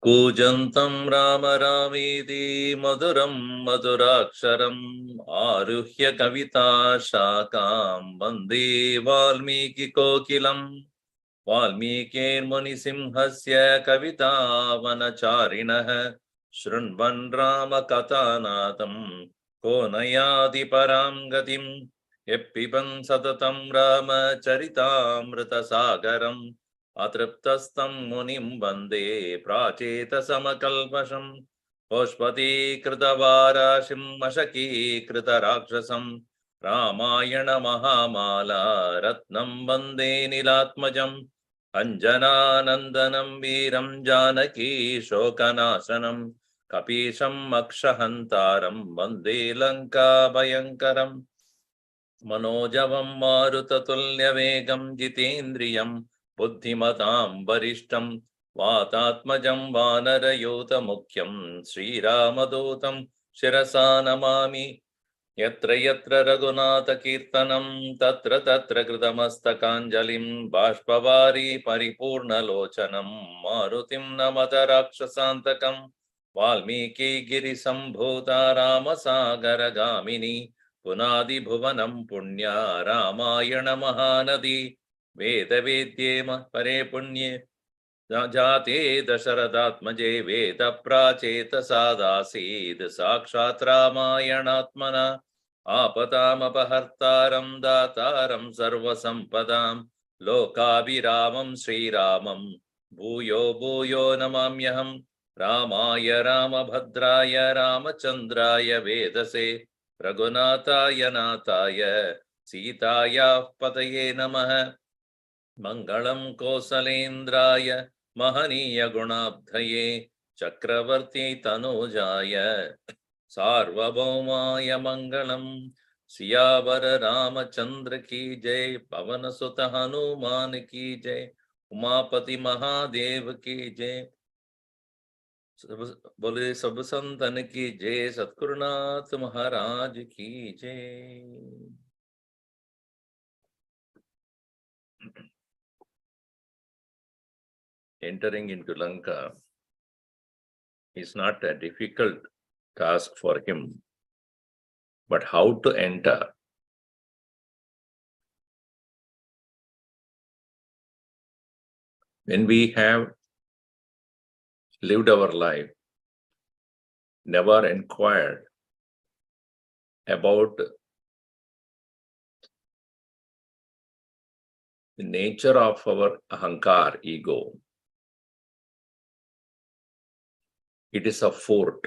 कूजन्तं राम रामेति मधुरं मधुराक्षरम् आरुह्य कविता शाखां वन्दे वाल्मीकि कोकिलम् वाल्मीकिर्मुनिसिंहस्य कवितावनचारिणः शृण्वन् रामकथानादं को नयाति परां गतिम् यः पिबन् सततं रामचरितामृतसागरम् अतृप्तस्तं मुनिं वन्दे प्राचेतसमकल्मषम् पुष्पतीकृतवाराशिं मशकीकृतराक्षसम् रामायण महामाला रत्नं वन्दे नीलात्मजम् अंजनानन्दनं वीरं जानकी शोकनाशनं कपीशम् अक्षहन्तारं वन्दे लङ्काभयङ्करम् मनोजवं मारुततुल्यवेगं जितेन्द्रियं बुद्धिमतां वरिष्ठं वातात्मजं वानरयूथमुख्यं श्रीरामदूतं शिरसा नमामि यत्र यत्र रघुनाथकीर्तनं तत्र तत्र कृतमस्तकाञ्जलिं बाष्पवारी परिपूर्णलोचनं मारुतिं नमत राक्षसान्तकं वाल्मीकिगिरिसम्भूता रामसागरगामिनी पुनादिभुवनं पुण्या रामायण महानदी वेदवेद्ये परे पुण्ये जाते दशरथात्मजे वेद प्राचेतसादासीद् साक्षात् रामायणात्मना आपदामपहर्तारं दातारं सर्वसम्पदां लोकाभिरामं श्रीरामं भूयो भूयो नमाम्यहम् रामाय रामभद्राय रामचन्द्राय वेदसे रघुनाथाय नाथाय सीतायाः पतये नमः मङ्गलं कौसलेन्द्राय महनीय गुणाब्धये चक्रवर्ती तनूजाय सार्वभौमाय मंगलम सियावर रामचंद्र की जय पवन सुत हनुमान की जय उमापति महादेव की जय बोले सब संतन की जय सतगुरुनाथ महाराज की जय। Entering into Lanka is not a difficult task for him, but how to enter? When we have lived our life, never inquired about the nature of our ahankar, ego. It is a fort,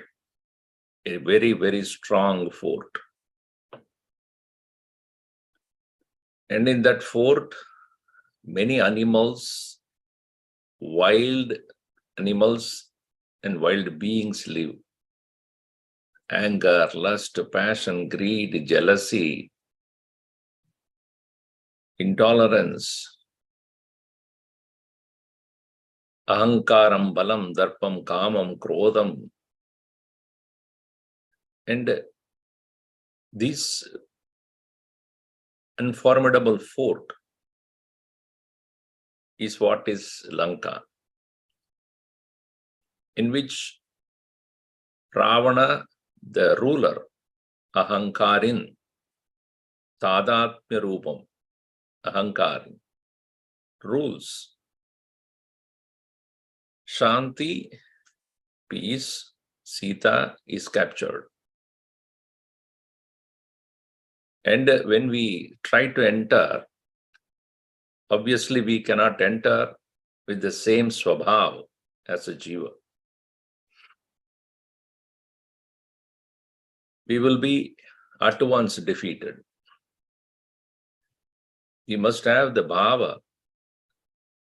a very, very strong fort. And in that fort, many animals, wild animals and wild beings live. Anger, lust, passion, greed, jealousy, intolerance, ahankaram, balam, darpam, kamam, krodham. And this unformidable fort is what is Lanka, in which Ravana, the ruler, ahankarin, tadatmya rupam, ahankarin, rules. Shanti, peace, Sita is captured. And when we try to enter, obviously we cannot enter with the same swabhav as a jiva. We will be at once defeated. We must have the bhava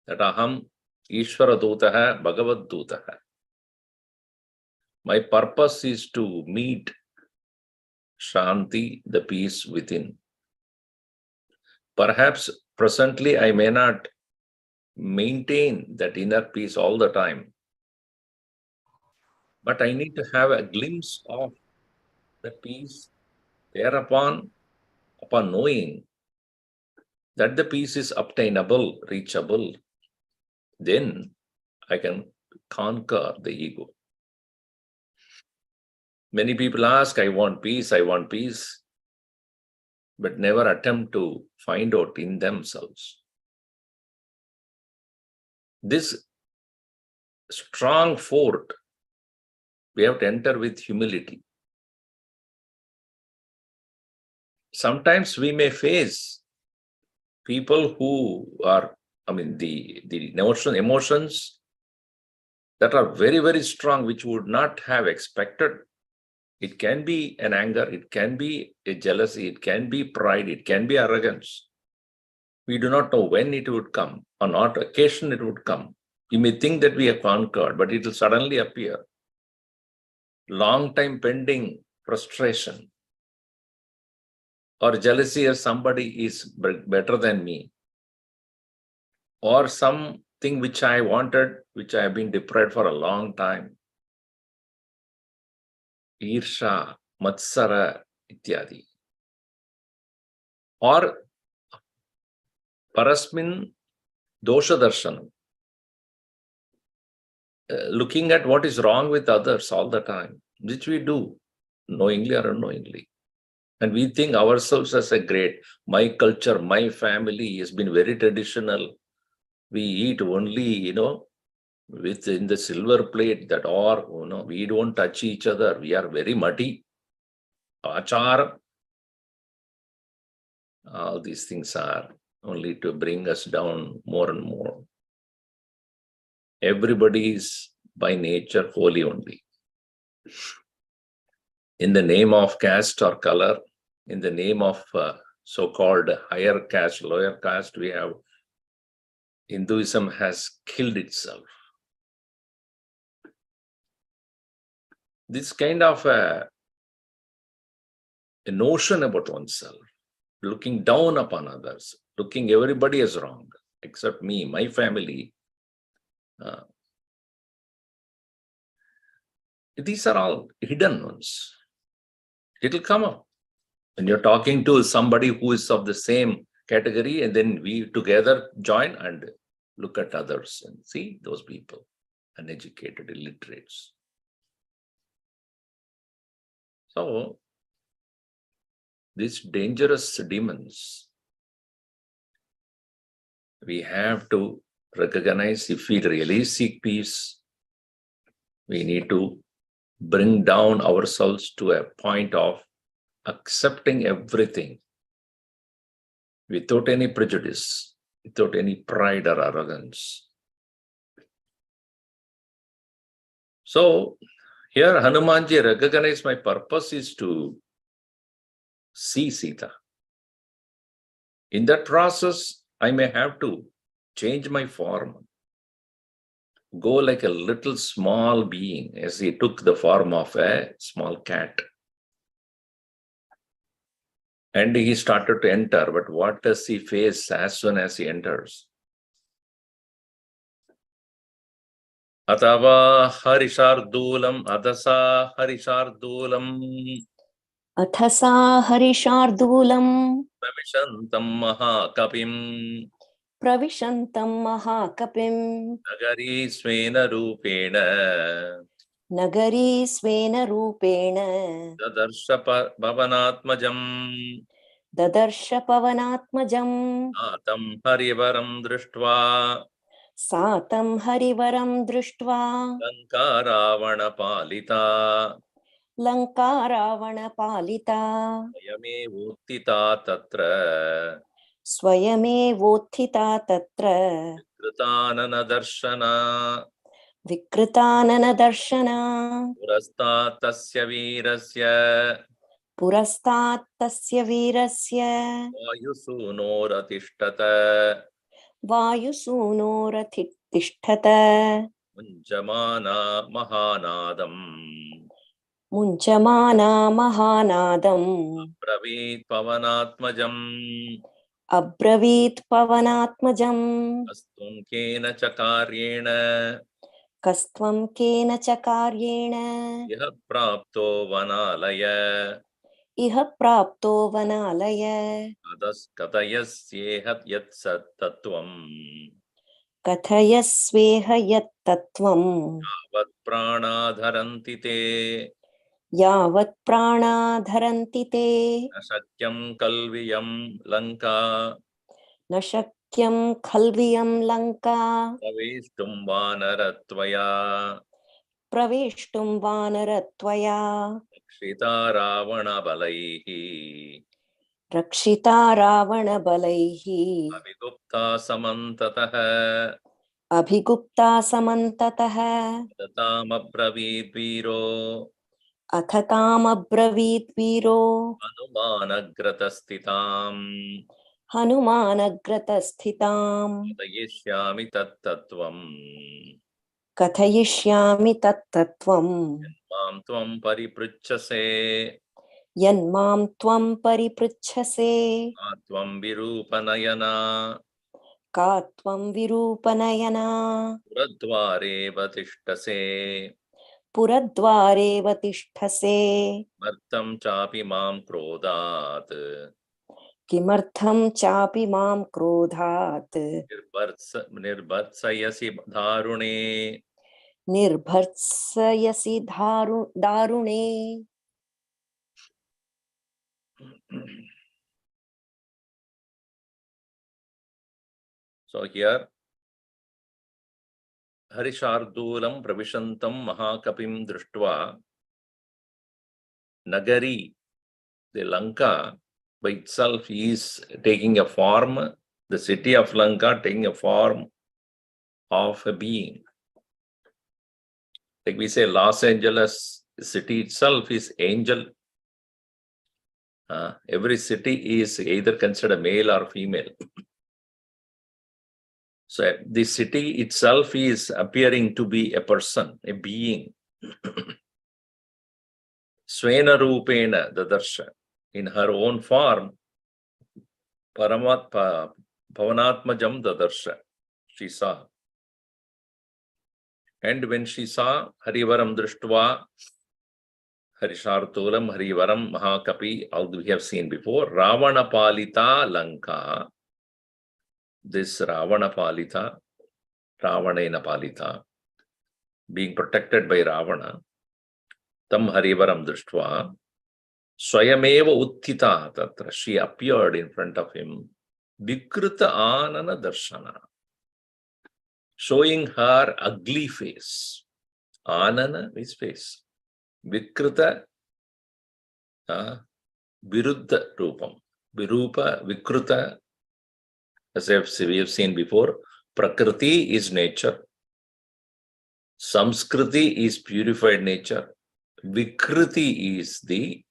that aham Ishvara Dutaha Bhagavad Dutaha. My purpose is to meet Shanti, the peace within. Perhaps presently I may not maintain that inner peace all the time, but I need to have a glimpse of the peace. Thereupon, upon knowing that the peace is obtainable, reachable, then I can conquer the ego. Many people ask, I want peace, but never attempt to find out in themselves. This strong fort, we have to enter with humility. Sometimes we may face people who are, the emotions that are very, very strong, which would not have expected. It can be an anger, it can be a jealousy, it can be pride, it can be arrogance. We do not know when it would come, on what occasion it would come. You may think that we have conquered, but it will suddenly appear. Long time pending frustration or jealousy of somebody is better than me, or something which I wanted, which I have been deprived for a long time. Irsha, Matsara, ityadi. Or Parasmin Dosha Darshanam. Looking at what is wrong with others all the time, which we do, knowingly or unknowingly. And we think ourselves as a great, my culture, my family has been very traditional. We eat only, within the silver plate, that, or, we don't touch each other. We are very muddy. Achar. All these things are only to bring us down more and more. Everybody is by nature holy only. In the name of caste or color, in the name of so-called higher caste, lower caste, we have Hinduism has killed itself. This kind of a notion about oneself, looking down upon others, looking everybody as wrong, except me, my family. These are all hidden ones. It will come up. When you're talking to somebody who is of the same category, and then we together join and look at others and see those people, uneducated, illiterates. So, these dangerous demons, we have to recognize. If we really seek peace, we need to bring down ourselves to a point of accepting everything without any prejudice, without any pride or arrogance. So here Hanumanji recognized, my purpose is to see Sita. In that process, I may have to change my form, go like a little small being, as he took the form of a small cat. And he started to enter, but what does he face as soon as he enters? Atava harishardulam, adasa harishardulam, Athasa harishardulam, pravishantam mahakapim, nagari svena rupena, dadarsha pavanatmajam, satam harivaram društva, lanka ravana palita, Lanka Ravana Palita Yame Uttita Tatra Swayame Vothita Tatra Kritanana Darshana Vikritanana Darshana Purastat Tasya Virasya Purastat Tasya Virasya Vayusunoratishtata Vayusunorathittishtata Munjamana Mahanadam Munchamana Mahanadam Pravit Pavanatmajam Abravit Pavanatmajam Astum Kena Chakaryena Kastvam Kena Chakaryena Iha Prapto Vanalaya Iha Prapto Vanalaya Adas Katayasyehat Yat Sat Tattvam Kathayasveha Yat Tattvam Vat Pranadharanti Te Yavat Prana Dharanti Te Nasakyam Kalviyam Lanka Nashakyam Khalviyam Lanka Pravishtum Vanaratvaya Praveshtum Vanaratvaya Kshita Ravana Balaihi Rakshita Ravana Balaihi Abhigupta Samantataha Abhigupta Samantataha Tatam Abravit Viro Athatam Abravit Viro Anumanagratastitam Hanumanagratasthitam Tayishyami Tattvam Kathayishyami Tattvam Mam Tvam Paripruchase Yanmam Tvam Paripruchase Atvam Virupanayana Ka Tvam Virupanayana Puradvare Vatishtase Puradvare Vatisthase Martam Chapi Mam Krodat Kimartham Chapi Mam Krodhat Nirbhatsayasi Dharune. Nirbharsayasi Darune. So here, Harishardulam Pravishantam Mahakapim Drishtva Nagari, the Lanka by itself is taking a form, the city of Lanka taking a form of a being. Like we say, Los Angeles city itself is angel. Every city is either considered male or female. So the city itself is appearing to be a person, a being. Svena Rupena Dadarsha, in her own form, Pavanatmajam Dadarsha, she saw. And when she saw Harivaram Drishtva, Harishartulam, Harivaram, Mahakapi, all we have seen before, Ravana Palita Lanka, this Ravana Palita, Ravanena Palita, being protected by Ravana, Tam Harivaram Drishtva, Swayameva Uttita Tatra, she appeared in front of him, Vikrita Anana Darshana, showing her ugly face. Anana is face. Vikrita, Viruddha Rupam. Virupa, Vikruta, as we have seen before, Prakriti is nature. Samskriti is purified nature. Vikriti is the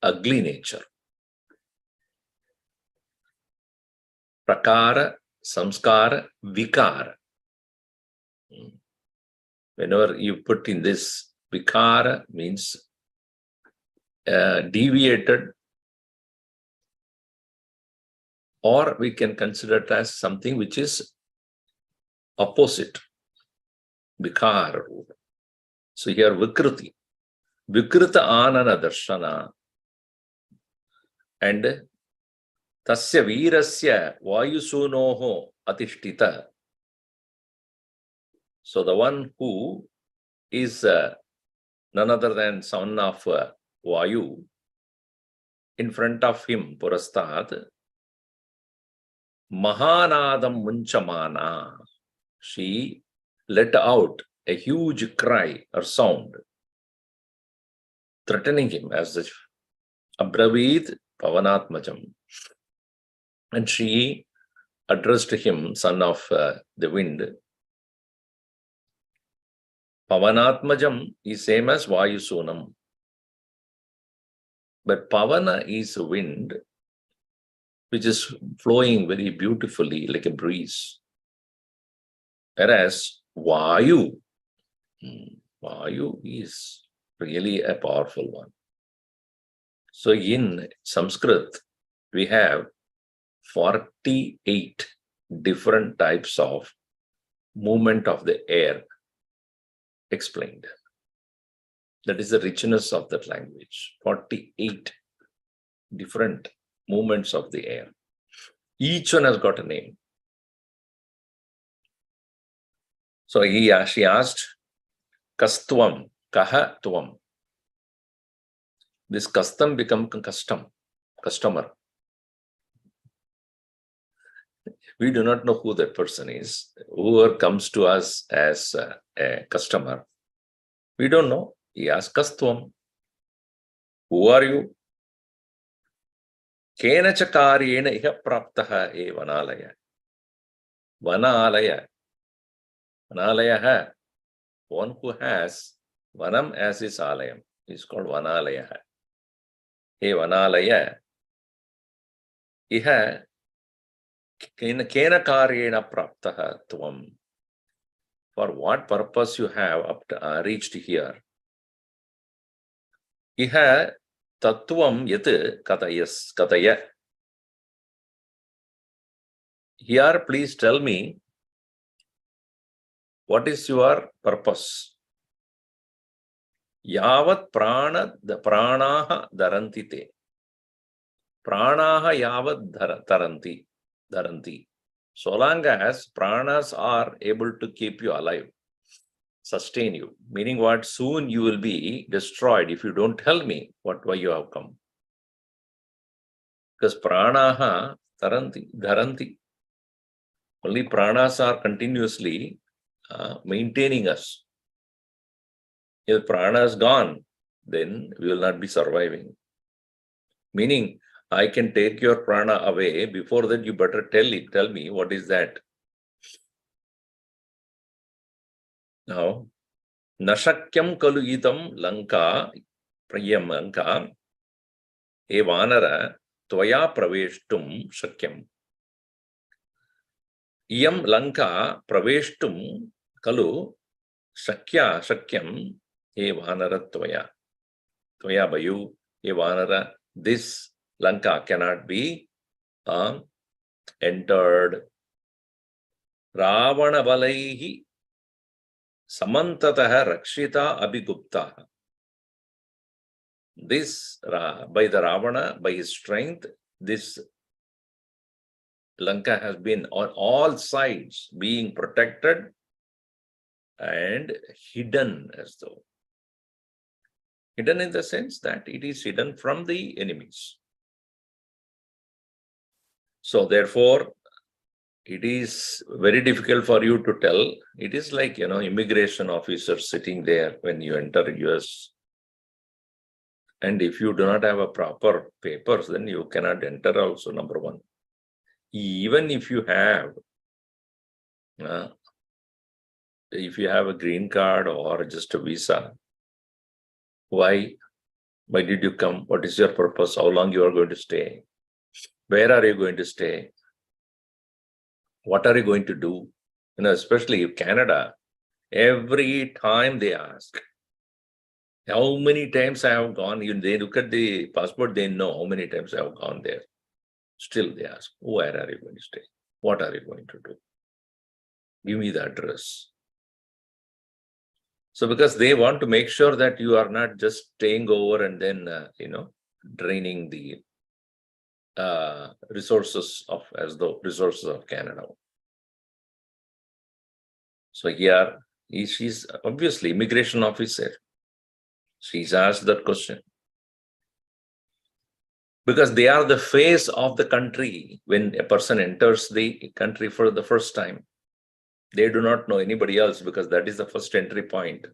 ugly nature. Prakara, Samskara, Vikara. Whenever you put in this, Vikara means deviated, or we can consider it as something which is opposite. Vikara. So here Vikriti. Vikrita Anana Darshana. And Tasya Virasya Vayusunoho Atishtita. So the one who is none other than son of Vayu, in front of him, Purastad, Mahanadam Munchamana, she let out a huge cry or sound. threatening him as the Abravit Pavanatmajam. And she addressed him, son of the wind. Pavanatmajam is same as Vayusunam. But Pavana is a wind which is flowing very beautifully like a breeze. Whereas Vayu is really a powerful one. So in Sanskrit, we have 48 different types of movement of the air explained. That is the richness of that language. 48 different movements of the air. Each one has got a name. So she asked, Kastvam, Kaha Tvam. This custom become customer. We do not know who that person is. Whoever comes to us as a customer, we don't know. He asked Kastvam. Who are you? Kena chakaryena iha praptaha e vanalaya. Vanalaya. Vanalaya, one who has Vanam as his alayam, is called Vanalaya. Hey Vanalaya, iha kena karyena praptaha tvam. For what purpose you have reached here? Iha tattvam yat kataya. Here, please tell me, what is your purpose? Yavat pranaha darantite. Pranaha yavat daranti. So long as pranas are able to keep you alive, sustain you. Meaning what? Soon you will be destroyed if you don't tell me why you have come. Because pranaha dharanti. Only pranas are continuously maintaining us. If prana is gone, then we will not be surviving. Meaning, I can take your prana away. Before that, you better tell me what is that. Now, nashakyam kalu idam lanka priyam lanka evanara tvaya praveshtum shakyam. Iyam lanka praveshtum kalu shakyam evanara tvaya. Tvaya bayu evanara. This Lanka cannot be entered. Ravana balaihi samantataha rakshita abhigupta. This, by the Ravana, by his strength, this Lanka has been on all sides being protected and hidden as though. Hidden in the sense that it is hidden from the enemies. So therefore, it is very difficult for you to tell. It is like, immigration officers sitting there when you enter US. And if you do not have a proper papers, then you cannot enter also, number one. Even if you have a green card or just a visa, why did you come? What is your purpose? How long you are going to stay? Where are you going to stay? What are you going to do? Especially Canada, every time they ask, how many times I have gone? They look at the passport, they know how many times I have gone there. Still they ask, where are you going to stay? What are you going to do? Give me the address. So because they want to make sure that you are not just staying over and then, draining the resources of Canada. So here, she's obviously immigration officer. She's asked that question. Because they are the face of the country when a person enters the country for the first time. They do not know anybody else because that is the first entry point.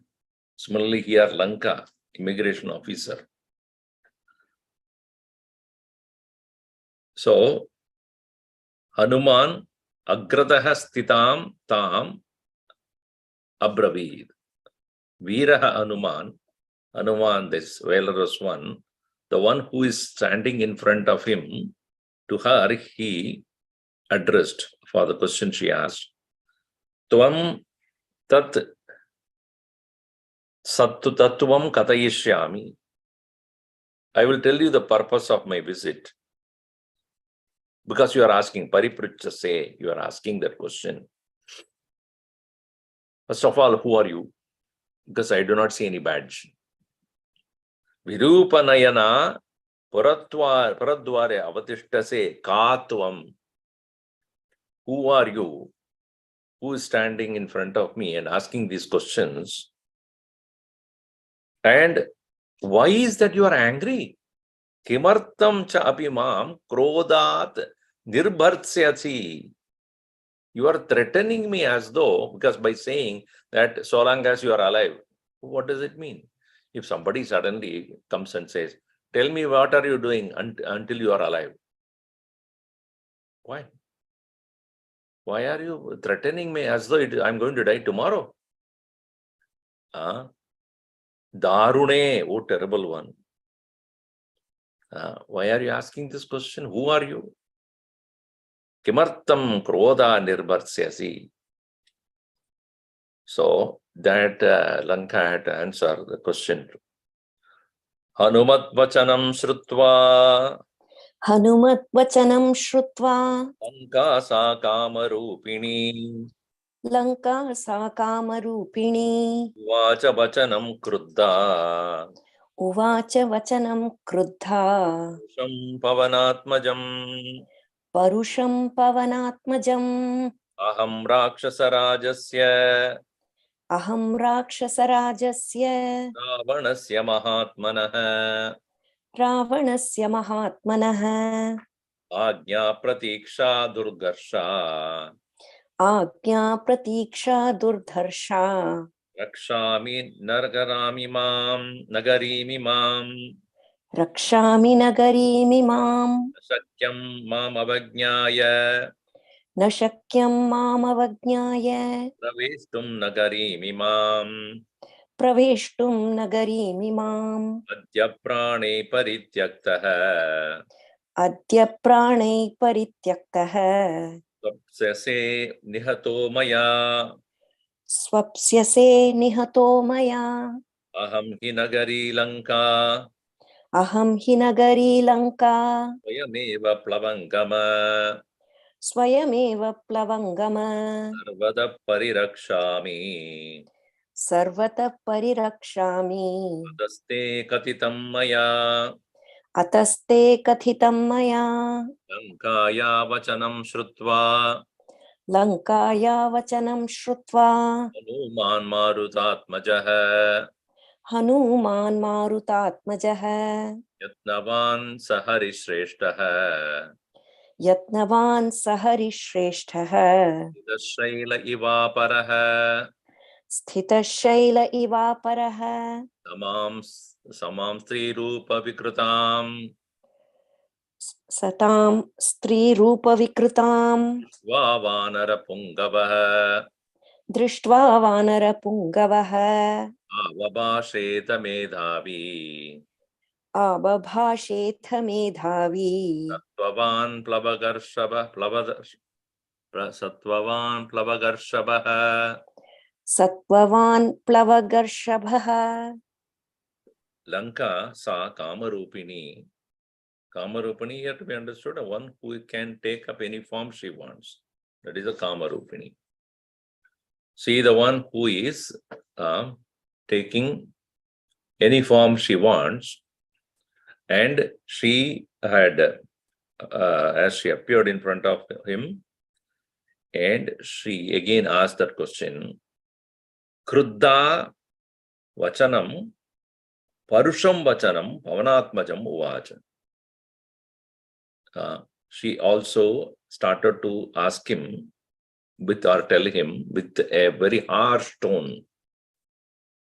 Similarly, here Lanka immigration officer. So, Hanuman agrataha stitam tam abravid. Veeraha Hanuman, this valorous one, the one who is standing in front of him, to her he addressed for the question she asked. Tvam tat sattu tattvam katayishyami. I will tell you the purpose of my visit. Because you are asking, Pariprichase, you are asking that question. First of all, who are you? Because I do not see any badge. Virupanayana paradware avatishtase katvam. Who are you? Who is standing in front of me and asking these questions? And why is that you are angry? Kimartam cha apimam krodat nirbhartsyasi. You are threatening me as though, because by saying that so long as you are alive, what does it mean? If somebody suddenly comes and says, tell me what are you doing until you are alive? Why? Why are you threatening me as though I'm going to die tomorrow? Darune, oh terrible one. Why are you asking this question? Who are you? Kimartam krodha nirbhartsyasi. So that Lanka had to answer the question. Hanumat vachanam shrutva Hanumat vachanam shrutva Lanka sa kamarupini Lanka sa kamarupini Vacha vachanam kruddha Uvacha vachanam kruddha Purusham pavanatmajam Parusham pavanatmajam Aham rakshasarajasya Aham rakshasarajasya Ravanasya mahatmanah Ravanasya mahatmanah Ajna pratiksha durgarsha Agnya pratiksha durdharsha Rakshami nagarimimam Rakshami nagarimimam Satyam mam avajnaya Na shakyam mam avajnaya Praveshtum nagarimimam Praveshtum nagarimimam Adya prane parityaktaha Adya pranay parityaktaha Tapsase nihato maya Swapsyase nihato maya Aham hi nagari lanka Aham hi nagari lanka Vayameva plavangama Swayameva plavangama Sarvada parirakshami Sarvata parirakshami Tadaste katitam maya Ataste kathitam maya Lankaya vachanam shrutva Lankaya vachanam shrutva Hanuman marutatmajah Hanuman marutatmajah Yatnavan saharishreshtaha Yatnavan saharishreshthah Shaila iva paraha Sthita shaila iva parah samam stri rupa vikrutam Satam stri rupa vikrutam Vavanara pungavah Drishtva vanara pungavah Avabhasheta medhavi Ababhashetha medhavi Sattvavan plavagarshava Sattvavan plavagarshapah Lanka sa kamarupini. Kamarupini here to be understood, a one who can take up any form she wants. That is a kamarupini. See the one who is taking any form she wants, and she had, as she appeared in front of him, and she again asked that question, Kruddha vachanam parusham vachanam pavanatmajam uvacha. She also started to ask him or tell him with a very harsh tone.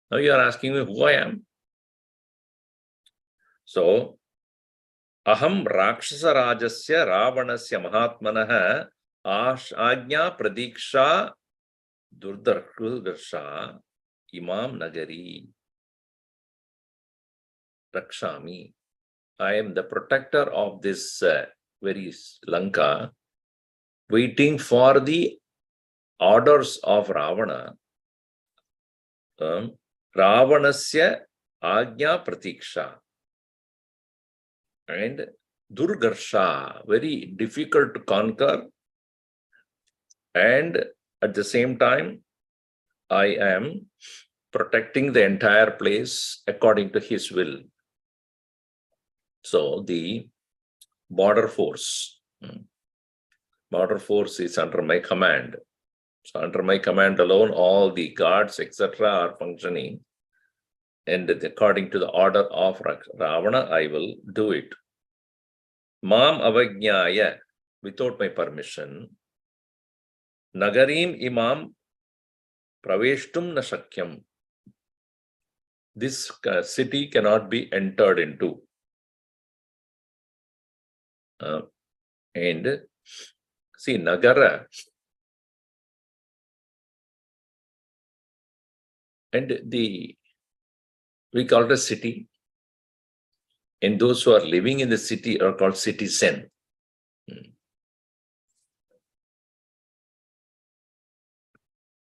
Now you are asking me who I am. So, aham rakshasa rajasya ravanasya mahatmanah ajna pradiksha durdarsha imam nagari rakshami. I am the protector of this very Lanka, waiting for the orders of Ravana. Ravanasya Ajna Pratiksha. And Durgarsha, very difficult to conquer. And at the same time, I am protecting the entire place according to his will. So the border force is under my command. So under my command alone, all the guards, etc., are functioning. And according to the order of Ravana, I will do it. Mam avajnaya, without my permission, Nagarim imam praveshtum na shakyam. This city cannot be entered into. And see, Nagara and we call it a city. And those who are living in the city are called citizen.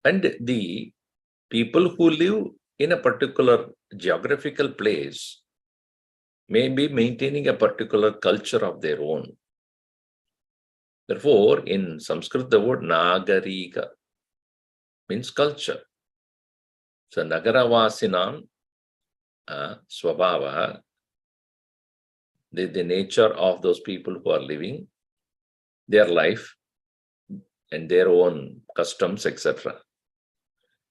And the people who live in a particular geographical place may be maintaining a particular culture of their own. Therefore, in Sanskrit, the word Nagarika means culture. So, Nagaravasinam Swabhava, the nature of those people who are living, their life, and their own customs, etc.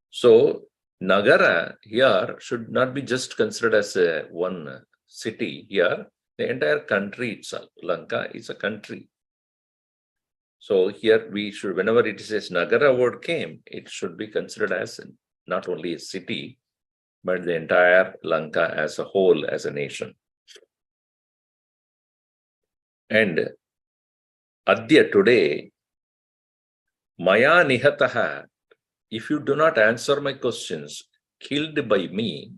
So, Nagara here should not be just considered as one city. Here, the entire country itself, Lanka, is a country. So here we should, whenever it says Nagara word came, it should be considered as not only a city, but the entire Lanka as a whole, as a nation. And Adya, today, Maya Nihataha, if you do not answer my questions, killed by me,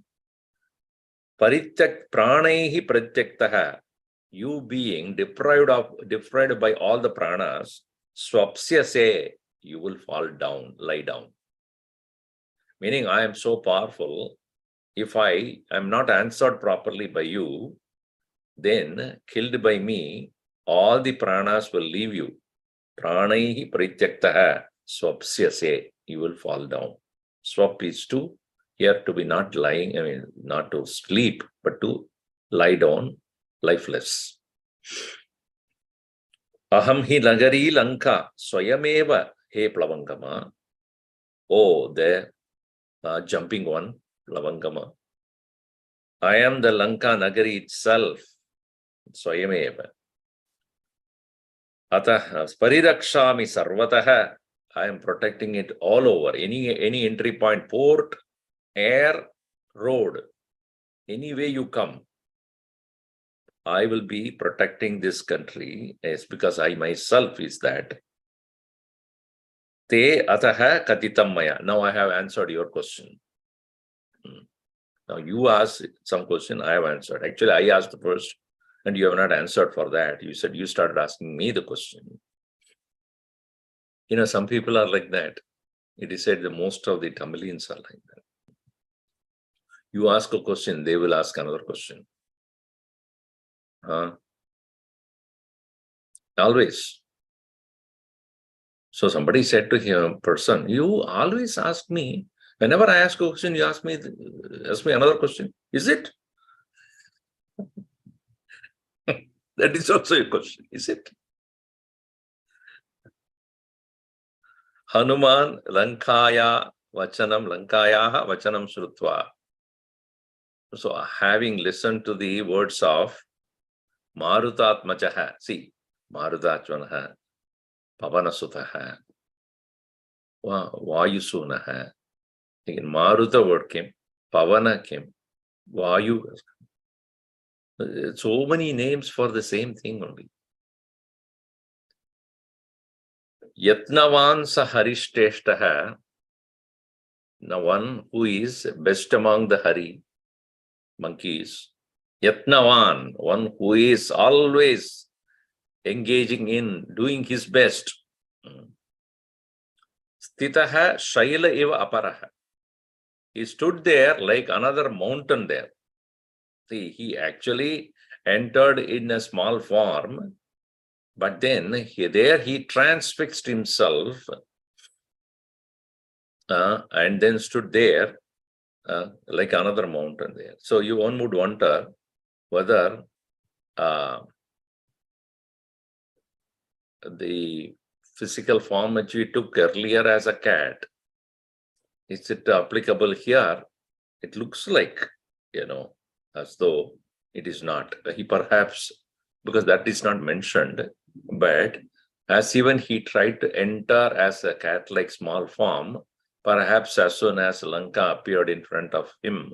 Parityak Pranaihi Pratyaktaha, you being deprived by all the pranas, Swapsya say, you will fall down, lie down. Meaning, I am so powerful, if I am not answered properly by you, then killed by me, all the pranas will leave you. Pranaihi Prityaktaha, Swapsya say, you will fall down. Swap is to, here to be not lying, not to sleep, but to lie down, lifeless. Aham hi nagari Lanka swayameva he Plavangama. Oh, the jumping one, Plavangama. I am the Lanka Nagari itself, swayameva. Atah paridakshami sarvataha. I am protecting it all over. Any entry point, port, air, road, any way you come, I will be protecting this country. It's because I myself is that. Te ataha katitam maya. Now I have answered your question. Now you asked some question, I have answered. Actually, I asked first, and you have not answered for that. You said you started asking me the question. Some people are like that. It is said that most of the Tamilians are like that. You ask a question, they will ask another question. Always. So somebody said to him, person, you always ask me, whenever I ask a question, you ask me another question. Is it? That is also a question, is it? Hanuman Lankayaha Vachanam Shrutva. So having listened to the words of Marutatmajaha, see, Marutatmanaha, Pavanasutaha, Vayusunaha. Again, Maruta word came, Pavana came, Vayu. So many names for the same thing only. Yatnavan sa Harishteshtaha, the one who is best among the Hari monkeys. Yatnavan, one who is always engaging in doing his best. Stitaha Shaila eva aparaha. He stood there like another mountain there. See, he actually entered in a small form, but then he transfixed himself and then stood there like another mountain there. So one would wonder whether the physical form which we took earlier as a cat, is it applicable here? It looks like, as though it is not. He perhaps, because that is not mentioned, but as even he tried to enter as a cat-like small form, perhaps as soon as Lanka appeared in front of him,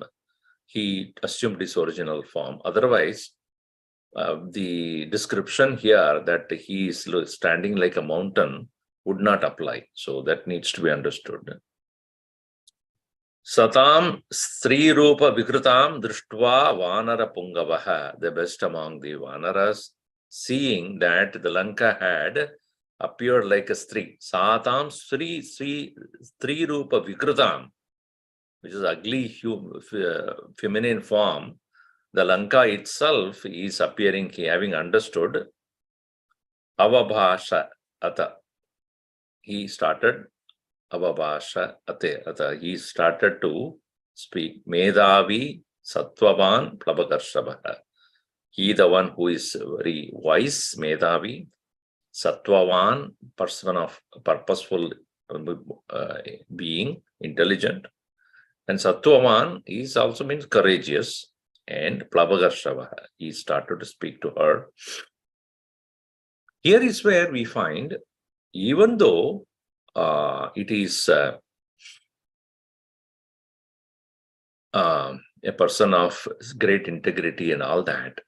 he assumed his original form. Otherwise, the description here that he is standing like a mountain would not apply. So that needs to be understood. Satam Sri Rupa Vikrutam Drishtva Vanara Pungavaha, the best among the Vanaras, seeing that the Lanka had appeared like a Sri. Satam Sri Rupa Vikrutam, which is ugly feminine form. The Lanka itself is appearing, having understood Avabhasha Ata. He started Avabhasha Ate. He started to speak. Medhavi Sattvavan Plabhakarshabha. He, the one who is very wise, Medhavi, Sattvavan, person of purposeful being, intelligent. And Sattvavan is also means courageous. And Plabhakarshabha, he started to speak to her. Here is where we find, even though it is a person of great integrity and all that,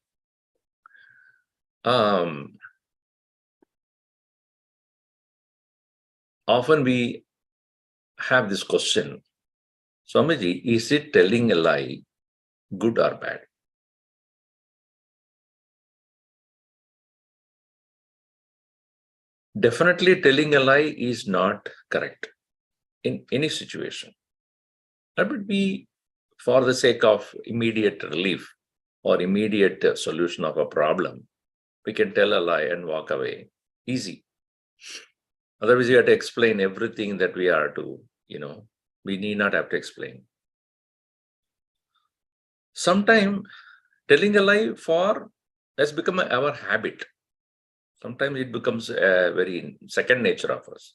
often we have this question, Swamiji, is it telling a lie good or bad? Definitely telling a lie is not correct in any situation. That would be for the sake of immediate relief or immediate solution of a problem. We can tell a lie and walk away. Easy. Otherwise, you have to explain everything that we are to, we need not have to explain. Sometimes telling a lie has become our habit. Sometimes it becomes a very second nature of us.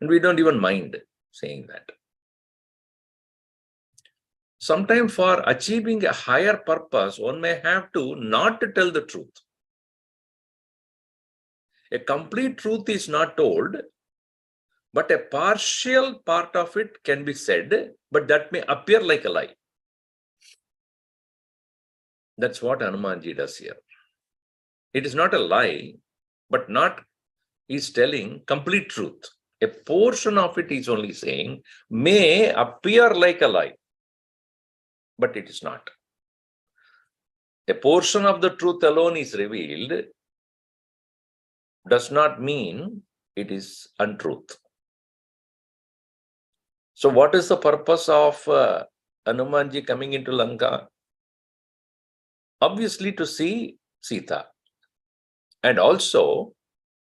And we don't even mind saying that. Sometimes for achieving a higher purpose, one may have to not to tell the truth. A complete truth is not told, but a partial part of it can be said, but that may appear like a lie. That's what Hanumanji does here. It is not a lie, but he's telling complete truth. A portion of it is only saying may appear like a lie, but it is not. A portion of the truth alone is revealed, does not mean it is untruth. So what is the purpose of Hanumanji coming into Lanka? Obviously to see Sita, and also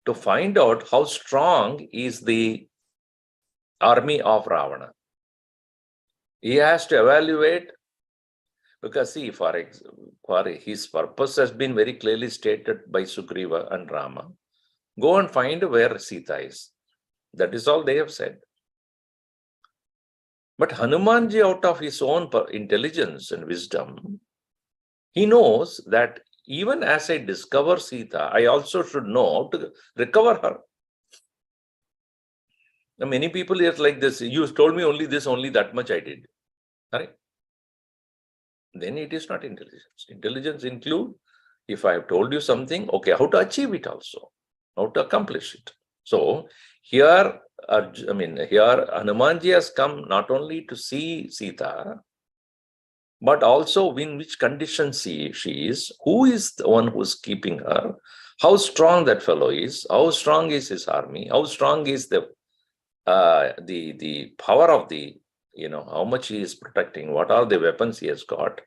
to find out how strong is the army of Ravana. He has to evaluate, because see, for his purpose has been very clearly stated by Sugriva and Rama. Go and find where Sita is. That is all they have said. But Hanumanji, out of his own intelligence and wisdom, he knows that even as I discover Sita, I also should know how to recover her. Now, many people are like this. You told me only this, only that much I did. Right? Then it is not intelligence. Intelligence includes If I have told you something, okay, how to achieve it also, how to accomplish it. So here, here Hanumanji has come not only to see Sita, but also in which condition she is, who is the one who is keeping her, how strong that fellow is, how strong is his army, how strong is the power of the, how much he is protecting, what are the weapons he has got,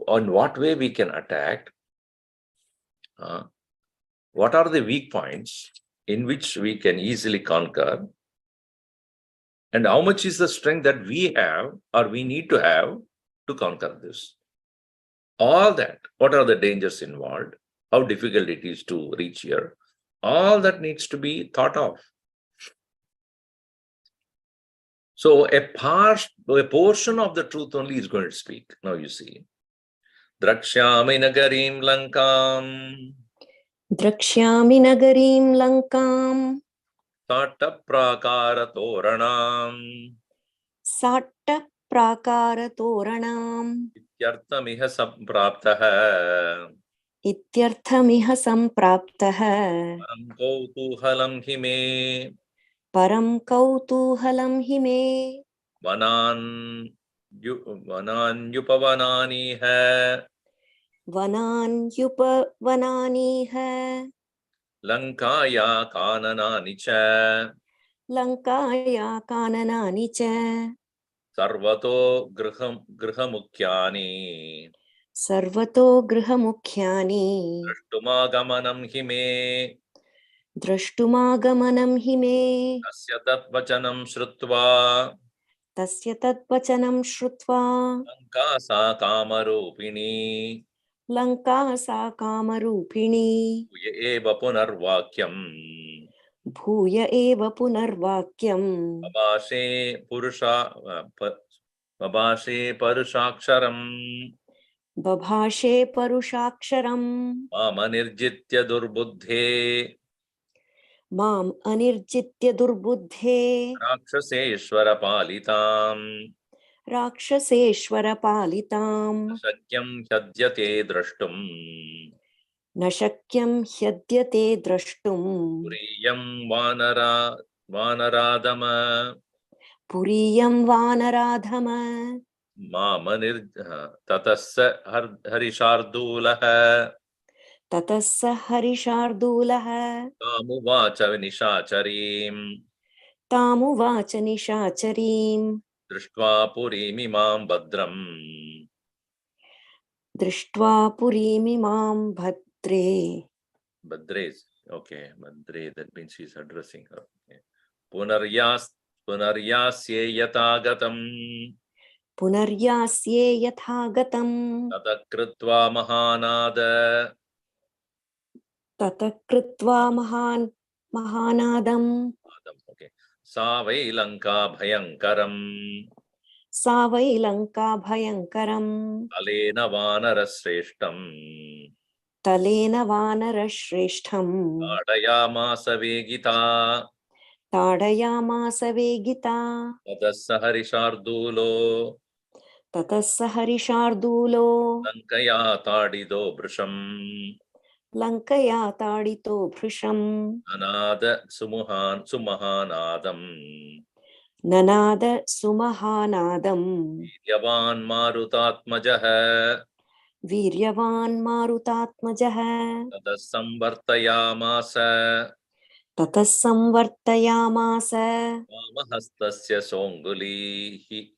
on what way we can attack, what are the weak points in which we can easily conquer, and how much is the strength that we have or we need to have to conquer this. All that, what are the dangers involved, how difficult it is to reach here, all that needs to be thought of. So a portion of the truth only is going to speak. Now you see. Drakshami nagarim lankam. Drakshyami nagarim lankam. Satta prakara toranam. Satta prakara toranam. Ityarthamiha sampraptaha. Ityarthamiha sampraptaha. Param kautuhalam hime. Param kautuhalam hime. Vanan yupavanani hai. Vanan yupavanani hai. Lankaya kananani cha. Lankaya kananani cha. Sarvato grihamukyani. Sarvato grihamukhyani. Drashtumagamanam hime. Drashtumagamanam hime. Tasya tatvachanam shrutva. Tasya tadvachanam shrutva. Lanka sa kamarupini. Lanka sa kamarupini. Bhuya eva punarvakyam. Bhuya eva punarvakyam. Babashe parushaksharam. Babhashe parushaksharam. Mama nirjitya durbuddhe. Mam anirjitya durbuddhe. Rakshaseshwara palitam. Rakshaseshwara palitam. Shakyam hyadyate drashtum. Nashakyam hyadyate drashtum. Puriyam vanaradama. Puriyam vanaradhama. Tatassa harishardulah. Tatassa harishardulah. Tamuvacha nishacharim. Tamuvacha nishacharim. Drishtva purimimam badram. Drishtva purimimam bhadre. Badre, okay, Badre, that means she's addressing her. Okay. Punaryasye yatagatam. Punaryasye yathagatam. Tatakritva mahanada. Tatakritva mahanadam. Okay. Sa vai lanka bhayankaram. Sa vai lanka bhayankaram. Alena vanara sreshtam. Talena vanara shreshtham. Adayamasa vegita. Tadayamasa vegita. Tadassa harishardulo. Tatassa harishardulo. Lankaya tadido brisham. Lankaya tadito bhrisham. Anada sumahanadam. Nanada sumahanadam. Yavan marutatmajah. Viryavan marutatmajah. Tadasamvartayamasa. Tatasamvartayamasa. Vamahastasya songulihi.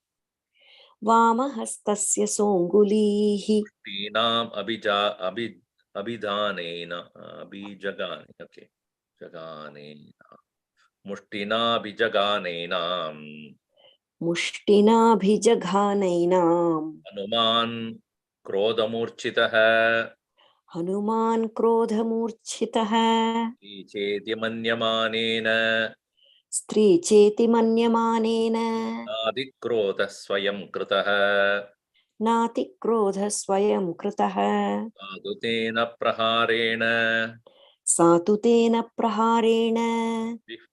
Vamahastasya songulihi. Tinam abidhanena. Abijagane. Okay. Jaganena. Mushtina bijaganena. Mushtina bhijaghaneynam. Hanuman krodhamurchitah. Hanuman krodhamurchitah. Cheti manyamanena. Stri cheti manyamanena. Adi krodha swayam kritah. Nati krodha swayam kritah. Adutena praharena. Satutena praharena.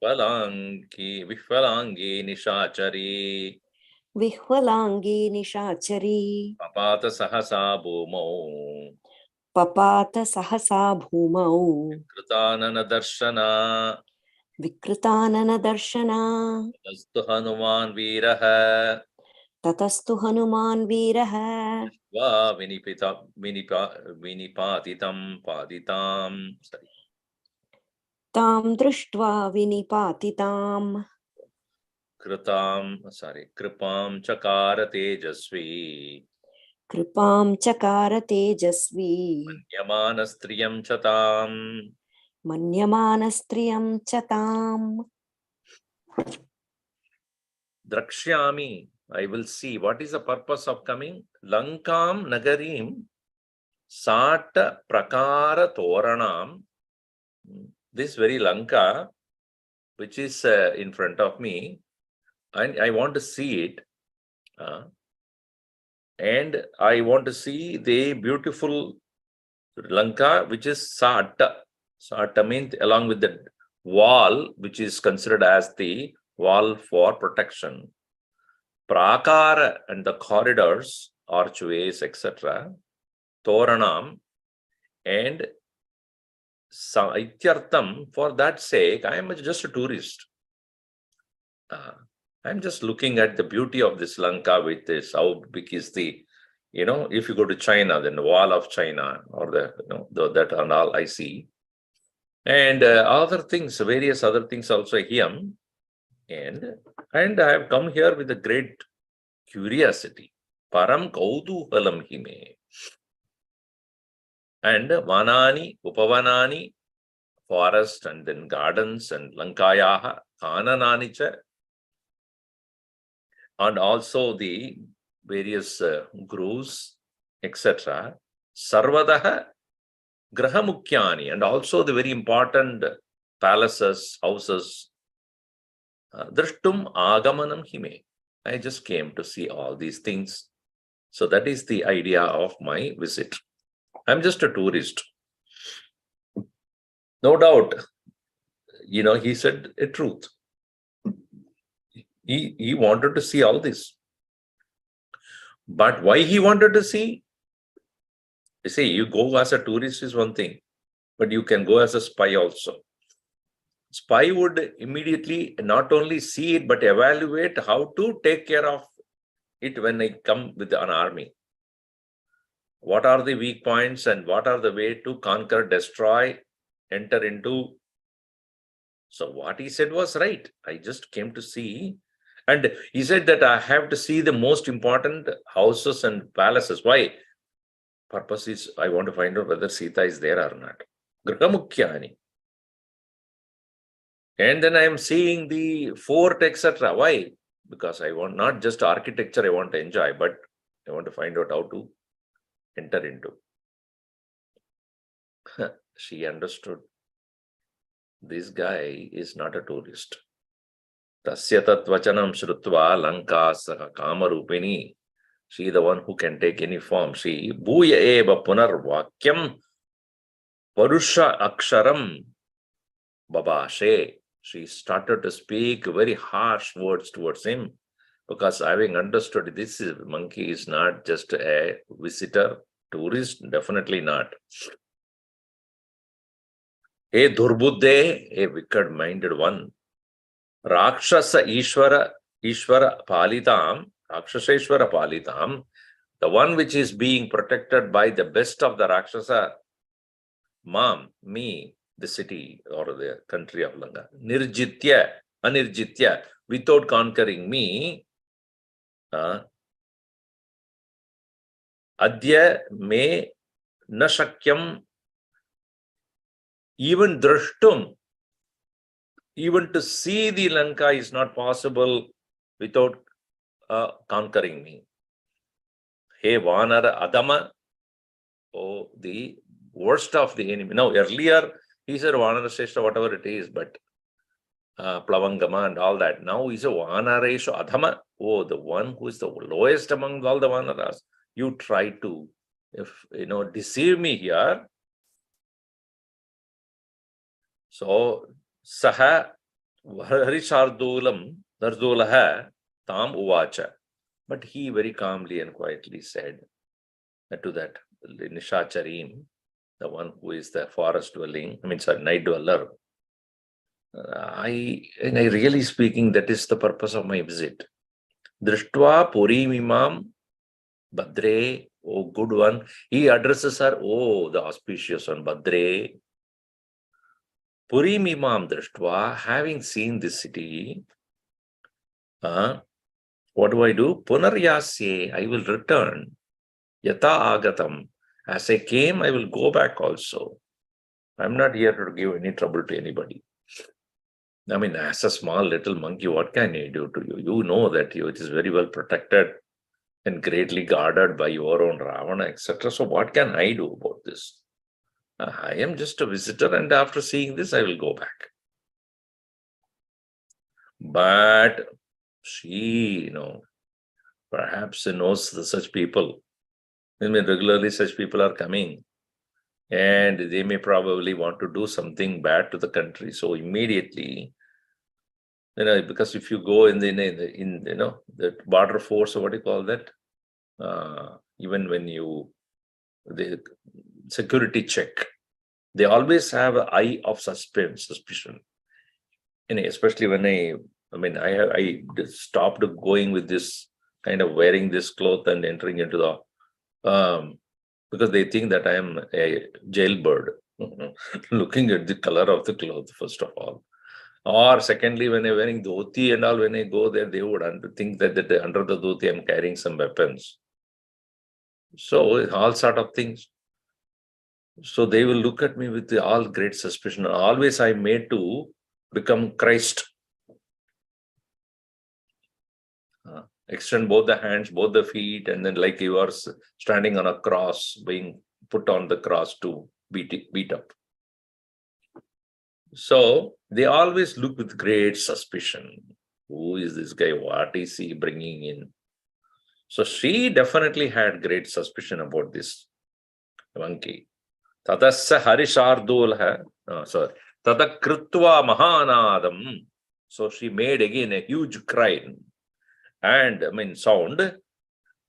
Vihvalangi nishachari. Vihvalangi nishachari. Papata sahasa bhumau. Papata sahasa bhumau. Kritanana darshana. Vikritanana darshana. Astu Hanuman Veeraha. Tatastu Hanuman Veeraha. Va vinipatitam paditam. Sorry. Tam drishtva vinipatitam. Kripam chakara tejasvi. Kripam chakara tejasvi. Yamana striyam chatam. Manyamana striyam chatam. Drakshyami. I will see. What is the purpose of coming? Lankam Nagarim Sata Prakara Toranam. This very Lanka, which is in front of me, and I want to see it. And I want to see the beautiful Lanka, which is Sata. Sata means along with the wall, which is considered as the wall for protection. Prakara and the corridors, archways, etc. Toranam and Ityartham. For that sake, I am just a tourist. I'm just looking at the beauty of this Lanka with this, how big is the, if you go to China, then the wall of China or that and all I see. And other things, various other things also here. And I have come here with a great curiosity. Param kautuhalam hime. And vanani, upavanani, forest and then gardens and Lankayaha, kananani cha, and also the various groves, etc. Sarvadaha grahamukyani, and also the very important palaces, houses. Drishtum agamanam hime. I just came to see all these things. So that is the idea of my visit. I'm just a tourist. No doubt, he said a truth. He wanted to see all this. But why he wanted to see? You see, you go as a tourist is one thing, but you can go as a spy also. Spy would immediately not only see it, but evaluate how to take care of it when I come with an army. What are the weak points and what are the way to conquer, destroy, enter into. So what he said was right. I just came to see. And he said that I have to see the most important houses and palaces. Why? Purpose is I want to find out whether Sita is there or not. Grahamukhyani. And then I am seeing the fort, etc. Why? Because I want not just architecture I want to enjoy, but I want to find out how to enter into. She understood. This guy is not a tourist. Tasya tatvachanam shrutva lanka saha kamarupini. She is the one who can take any form. She bhuya eva punar vakyam parusha aksharam babashe. She started to speak very harsh words towards him because having understood this monkey is not just a visitor, tourist, definitely not. A Durbuddhe, a wicked-minded one. Rakshasa Ishvara Palitam, Rakshasa Ishvara Palitam, the one which is being protected by the best of the Rakshasa, me, the city or the country of Lanka. Nirjitya, Anirjitya, without conquering me. Adya me nashakyam, even drashtum, even to see the Lanka is not possible without conquering me. Hey Vanara Adama, oh, the worst of the enemy. Now, earlier, he said Vanara Seshta, whatever it is, but Plavangama and all that. Now, he said Vanaresha Adama, oh, the one who is the lowest among all the Vanaras. You try to, deceive me here. So, Saha Harishardulam Nardulaha Tam Uvacha. But he very calmly and quietly said to that Nishacharim, the one who is the forest dwelling, night dweller. And I really speaking, that is the purpose of my visit. Drishtva Purimimam Badre, oh good one. He addresses her, oh the auspicious one, Badre. Purimimam Drishtva, having seen this city, what do? Punaryasye, I will return. Yata agatam. As I came, I will go back also. I'm not here to give any trouble to anybody. As a small little monkey, what can I do to you? You know that it is very well protected and greatly guarded by your own Ravana, etc. So what can I do about this? I am just a visitor, and after seeing this, I will go back. But she, perhaps knows such people. Regularly such people are coming, and they may probably want to do something bad to the country. So immediately, because if you go in the border force, or what do you call that? Even when the security check, they always have an eye of suspicion. Especially when I stopped going with this kind of wearing this cloth and entering into the because they think that I am a jailbird, looking at the color of the cloth, first of all. Or secondly, when I'm wearing dhoti and all, when I go there, they would think that under the dhoti I'm carrying some weapons. So all sort of things. So they will look at me with all great suspicion. Always I made to become Christ. Extend both the hands, both the feet, and then like you are standing on a cross, being put on the cross to beat up. So they always look with great suspicion. Who is this guy? What is he bringing in? So she definitely had great suspicion about this monkey. Tatasya harishardul sorry. Tata krutva mahanadam. So she made again a huge cry and sound.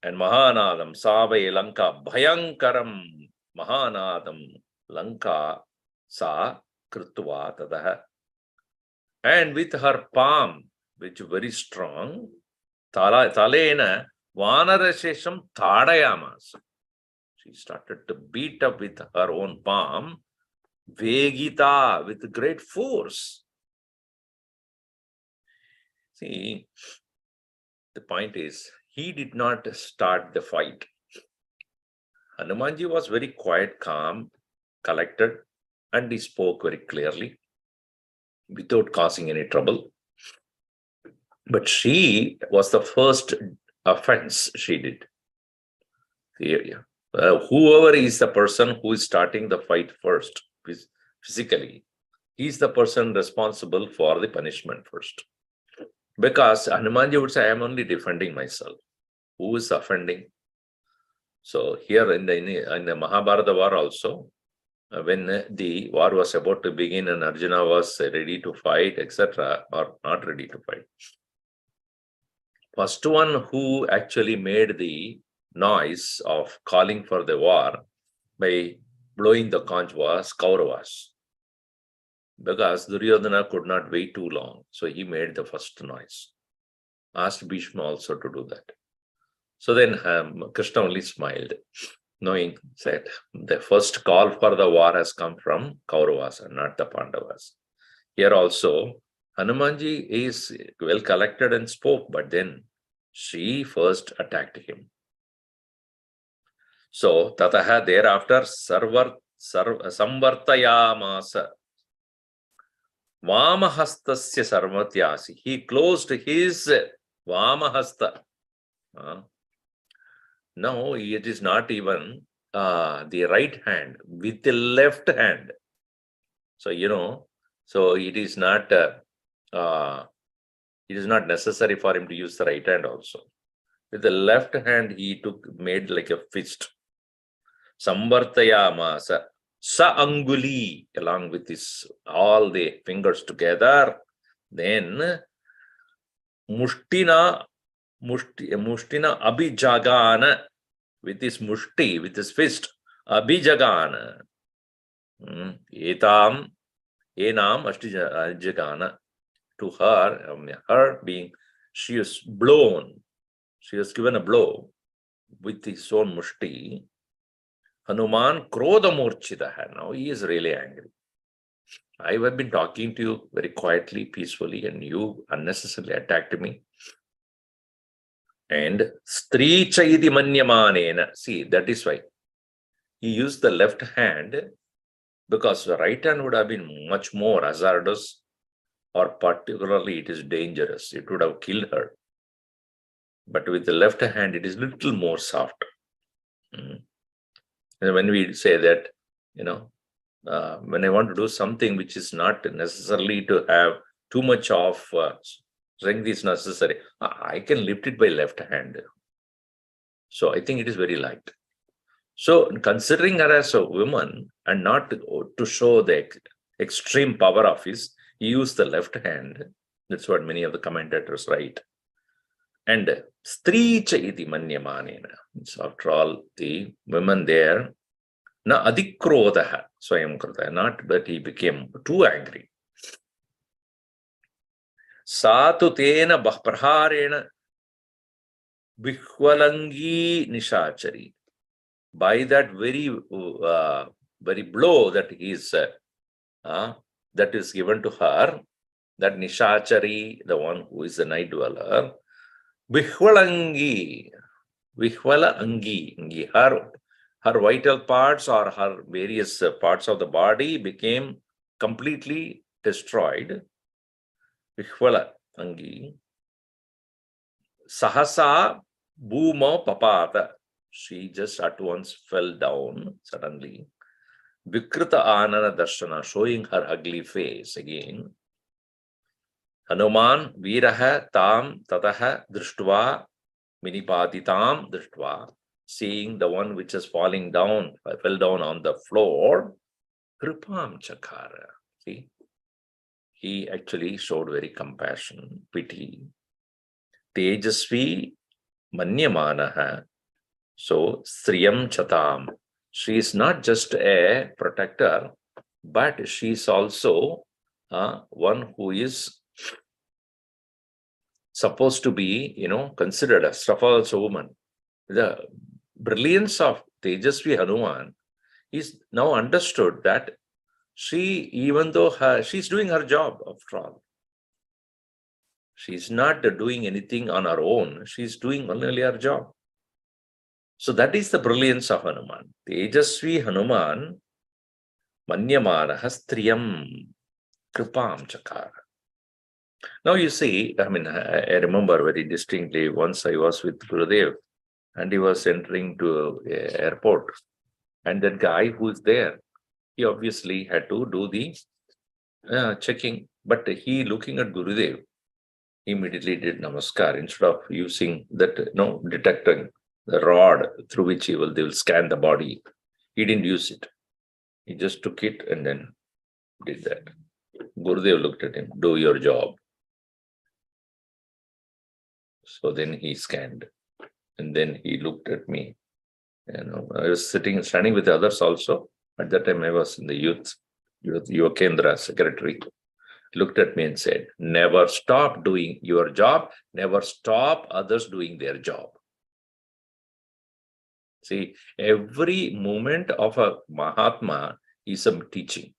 And mahanadam savai lanka bhayankaram mahanadam lanka sa krutva tadaha. And with her palm, which is very strong, talena vanarashesham thadayamas. She started to beat up with her own palm, vegita, with great force. See, the point is, he did not start the fight. Hanumanji was very quiet, calm, collected, and he spoke very clearly, without causing any trouble. But she was the first offense she did. Whoever is the person who is starting the fight first, physically, he is the person responsible for the punishment first. Because Hanumanji would say, I am only defending myself. Who is offending? So here in the Mahabharata war also, when the war was about to begin and Arjuna was ready to fight, etc., or not ready to fight, first one who actually made the noise of calling for the war by blowing the conch was Kauravas. Because Duryodhana could not wait too long, so he made the first noise. Asked Bhishma also to do that. So then Krishna only smiled, knowing that the first call for the war has come from Kauravas and not the Pandavas. Here also, Hanumanji is well collected and spoke, but then she first attacked him. So, tataha thereafter samvartayamasa Vamahastasya sarmatyasi. He closed his Vamahasta. No, it is not even the right hand, with the left hand. So, so it is not necessary for him to use the right hand also. With the left hand, he made like a fist. Samvartayamasa. Sa anguli, along with all the fingers together. Then mushtina abhijagana, with his mushti, with his fist, abhijagana. Etam, enam Ashtijagana. To her, her being, she was blown, she was given a blow with his own mushti. Hanuman Krodha Murchitaha. Now he is really angry. I have been talking to you very quietly, peacefully, and you unnecessarily attacked me. And Stri Chaiti Manyamanena. See, that is why he used the left hand, because the right hand would have been much more hazardous, or particularly it is dangerous. It would have killed her. But with the left hand, it is little more soft. And when we say that, when I want to do something which is not necessarily to have too much of strength is necessary, I can lift it by left hand. So I think it is very light. So considering her as a woman and not to show the extreme power of his, he used the left hand. That's what many of the commentators write. And Stri Chaiti Manyamanena. So after all, the women there, na adikrodaha swayam krita, not that he became too angry. Satu tena bahpraharena bihvalangi nishachari. By that very blow that is given to her, that nishachari, the one who is the night dweller, bihvalangi, her vital parts or her various parts of the body became completely destroyed. Vihvala angi. Sahasa bhuma papata. She just at once fell down suddenly. Vikrita anana darshana, showing her ugly face again. Hanuman viraha tam tataha drishtva minipatitam drishtva. Seeing the one which is falling down, fell down on the floor, kripam chakara. See, he actually showed very compassion, pity. Tejasvi manyamanaha. So, Sriyam chatam. She is not just a protector, but she is also one who is supposed to be, considered a false woman. The brilliance of Tejasvi Hanuman is now understood that she, even though she's doing her job after all, she's not doing anything on her own, she's doing only her job. So that is the brilliance of Hanuman. Tejasvi Hanuman Manyamana Striyam Kripam Chakara. Now you see, I remember very distinctly, once I was with Gurudev and he was entering to an airport, and that guy who is there, he obviously had to do the checking, but he, looking at Gurudev, immediately did namaskar instead of using that detecting the rod through which they will scan the body. He didn't use it. He just took it and then did that. Gurudev looked at him, do your job. So then he scanned, and then he looked at me. I was standing with the others also. At that time, I was in the youth Kendra secretary. Looked at me and said, never stop doing your job, never stop others doing their job. See, every moment of a Mahatma is a teaching.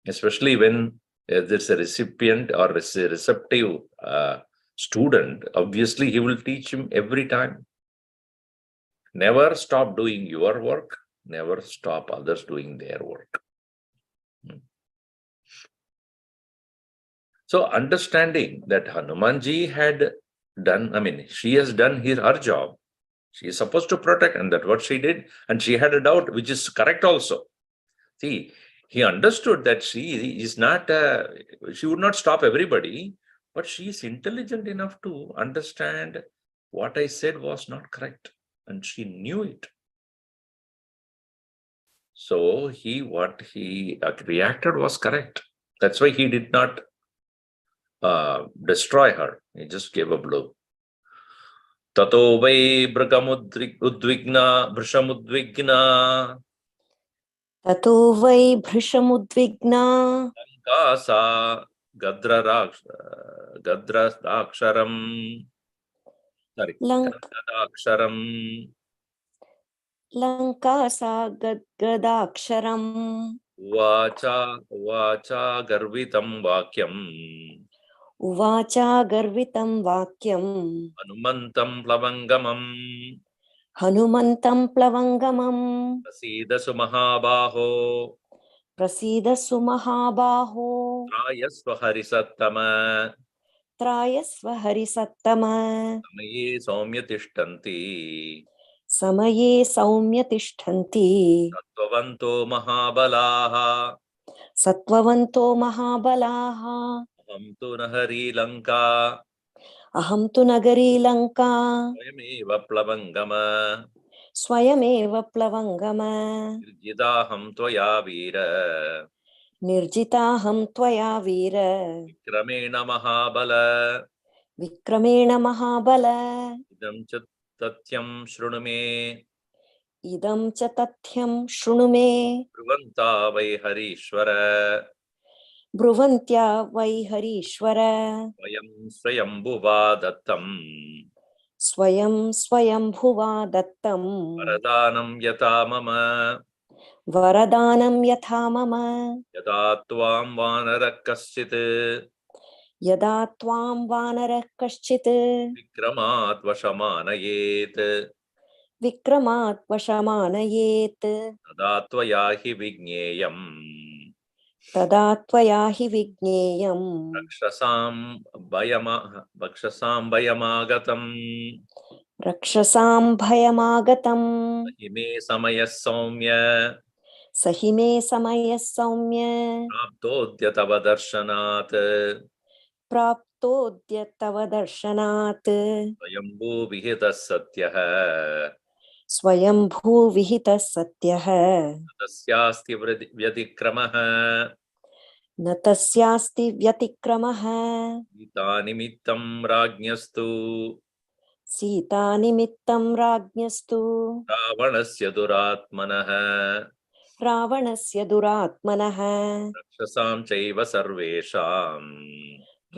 Especially when there's a recipient or a receptive student, obviously he will teach him every time. Never stop doing your work, never stop others doing their work. So understanding that Hanumanji had done, she has done her job. She is supposed to protect, and that's what she did. And she had a doubt, which is correct also. See, he understood that she is not, she would not stop everybody, but she is intelligent enough to understand what I said was not correct. And she knew it. So what he reacted was correct. That's why he did not destroy her. He just gave a blow. Tato vai bhrakamudvigna, bhrishamudvigna. ततो वै भृशमुद्विग्ना Kasa Gadradaksharam. Sorry, Gadaksharam. Lanka सा गद्गदाक्षरम् Vacha Garvitam Vakyam. उवाचा गर्वितं वाक्यम् Hanumantam Plavangamam. हनुमन्तं प्लवङ्गमम् Prasida Sumahabaho. प्रसीद सुमहाबाहो Trayasva Harisattama. त्रायस्व हरिसत्तम Samaye Saumya Tishtanti. समये सौम्य तिष्ठन्ति Sattvavanto Mahabalaha. सत्त्ववन्तो महाबलाः Aham tu Nahari Lanka. अहं तु नगरी Lanka Swayameva Plavangama. स्वयमेव प्लवङ्गम Jirjidaham Tvaya Veera. निर्जिताहं त्वया वीर Vikramena Mahabala. विक्रमेण महाबल Idam च tatyam shruну me. इदं च तथ्यं शृणु मे Bruvanta vai Harishwara. ब्रुवन्त्या वै हरीश्वर Vayam swayambhuva dattam. स्वयं स्वयंभुवा दत्तं Varadanam yata mama. वरदानं यथा मम Yata tvam vanarak kaschit. यदा त्वां वानरः कश्चित् Vikramat vashamanayet. विक्रमात् वशमानयेत् Tada tvaya hi vigneyam. तदा त्वया हि विज्ञेयम् Rakshasam bayamagatam. रक्षसां भयमागतम् Ime samaya saumya. स हि मे समयः सौम्य Praptodya tava darshanat. प्राप्तोऽद्य तव दर्शनात् Swayambhu vihitas satyah. स्वयंभूविहितः सत्यः Tasyasti vyadikramah. न तस्यास्ति व्यतिक्रमः Nimittam rajnastu. सीतानिमित्तं राज्ञस्तु Ravanasya duratmanah. रावणस्य दुरात्मनः Rakshasam chaiva sarvesham.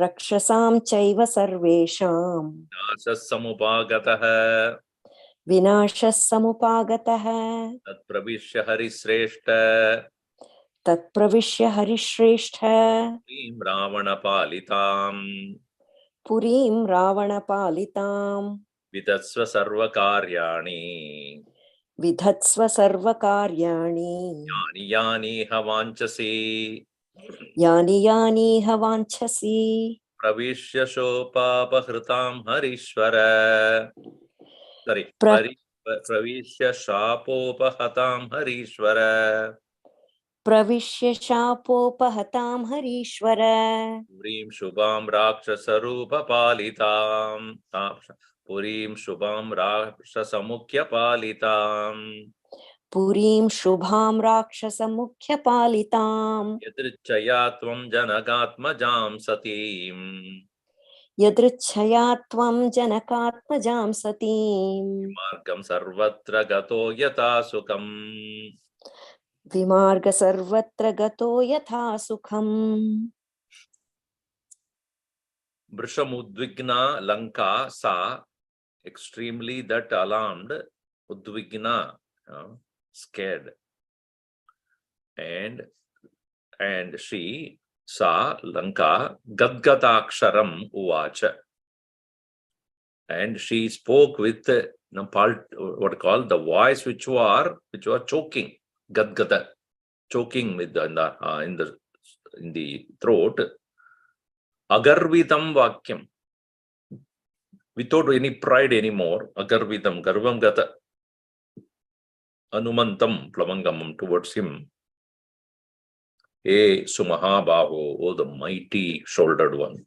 रक्षसां चैव सर्वेषां Nasasamupagatah. विनाशः समुपागतः Tatpravishya harisreshta. तत्प्रविश्य हरिश्रेष्ठ Purim ravana palitam. पुरीं रावणपालितां Vidatsva sarva karyani. विधत्स्व सर्वकार्याणि Yani yani havanchasi. यानि यानीह वाञ्छसि Pravishya shopapahritam harishvara. Sorry. Pravishya shapopahatam harishvara. प्रविश्य शापोपहतां Harishwar Purim shubham rakshasa palitam. Purim shubham rakshasa palitam. पुरीं शुभां राक्षसमुख्यपालितां Yadrichaya tvam janagatmajam satim. यदृच्छया त्वं जनकात्मजां सतीं Margam sarvatra gato yata sukam. विमार्ग सर्वत्र गतो यथा सुखम् Brishamudvigna Lanka sa extremely that alarmed, Udvigna, scared, and she saw Lanka Gadgadaksharam Uvacha, and she spoke with what called the voice which were choking, Gadgada, choking with in the throat. Agarvitam Vakyam, without any pride anymore. Agarvitam, Garvam Gata, Anumantam, Plavangamam towards him. E Sumahabaho, oh the mighty shouldered one.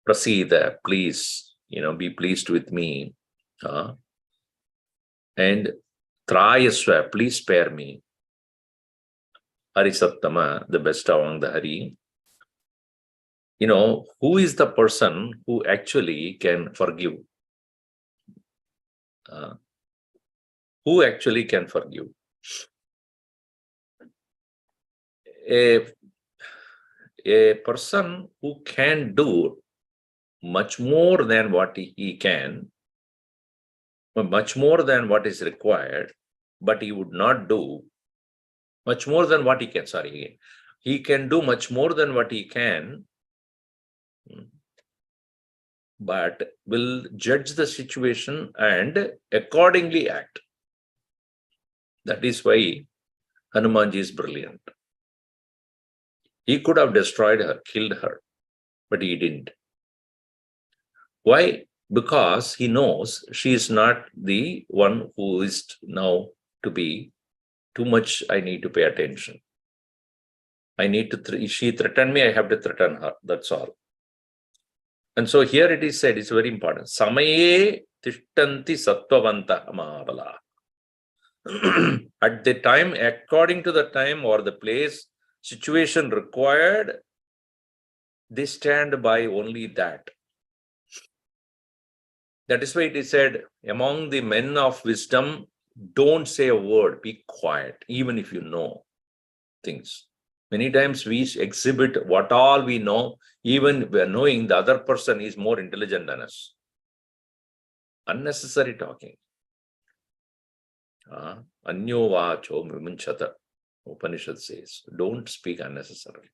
Prasida, please, be pleased with me. And Trayasva, please spare me. Harisattama, the best among the Hari. Who is the person who actually can forgive? Who actually can forgive? a person who can do much more than what he can, much more than what is required, but he would not do much more than what he can. Sorry, he can do much more than what he can, but will judge the situation and accordingly act. That is why Hanumanji is brilliant. He could have destroyed her, killed her, but he didn't. Why? Because he knows she is not the one who is now to be too much. I need to pay attention. I need to, she threatened me, I have to threaten her. That's all. And so here it is said, it's very important. Samaye tishtanti sattvavantah mahabala. At the time, according to the time or the place, situation required, they stand by only that. That is why it is said, among the men of wisdom, don't say a word, be quiet, even if you know things. Many times we exhibit what all we know, even we are knowing the other person is more intelligent than us. Unnecessary talking. Anyo vacho vimunchata. Upanishad says, don't speak unnecessarily.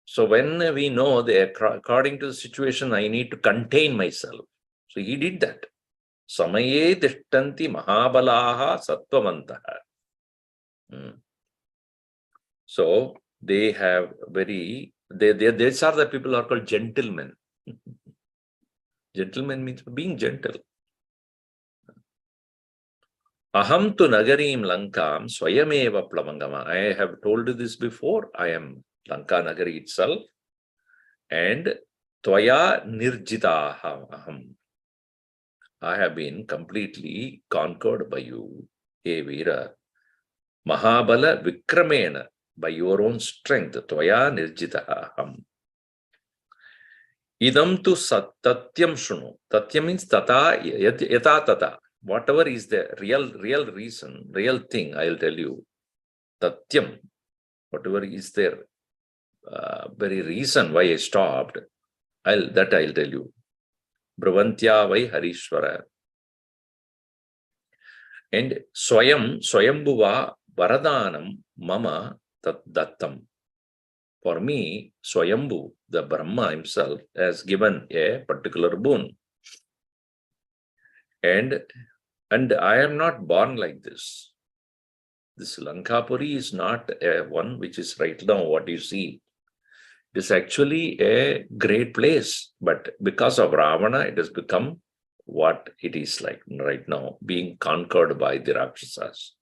So when we know that according to the situation, I need to contain myself. So he did that. Samaye tishtanti mahabalaha sattvavantaha. So they have these are the people who are called gentlemen. Gentlemen means being gentle. Aham tu nagarim lankam swayameva plavangama. I have told you this before. I am Lanka Nagari itself. And tvaya nirjitaha aham. I have been completely conquered by you, he Veera. Mahabala vikramena, by your own strength. Tvaya nirjitaha aham. Idam tu tatyam shunu. Tatyam means tata yata tata. Whatever is the real reason, real thing, I'll tell you. Tatyam, whatever is there, very reason why I stopped, I'll tell you. Bravantya vai Harishwara. And Swayambhuva Varadanam Mama Dattam. For me, Swayambhu, the Brahma himself, has given a particular boon. And I am not born like this. This Lankapuri is not a one which is right now what you see. It is actually a great place, but because of Ravana, it has become what it is like right now, being conquered by the Rakshasas.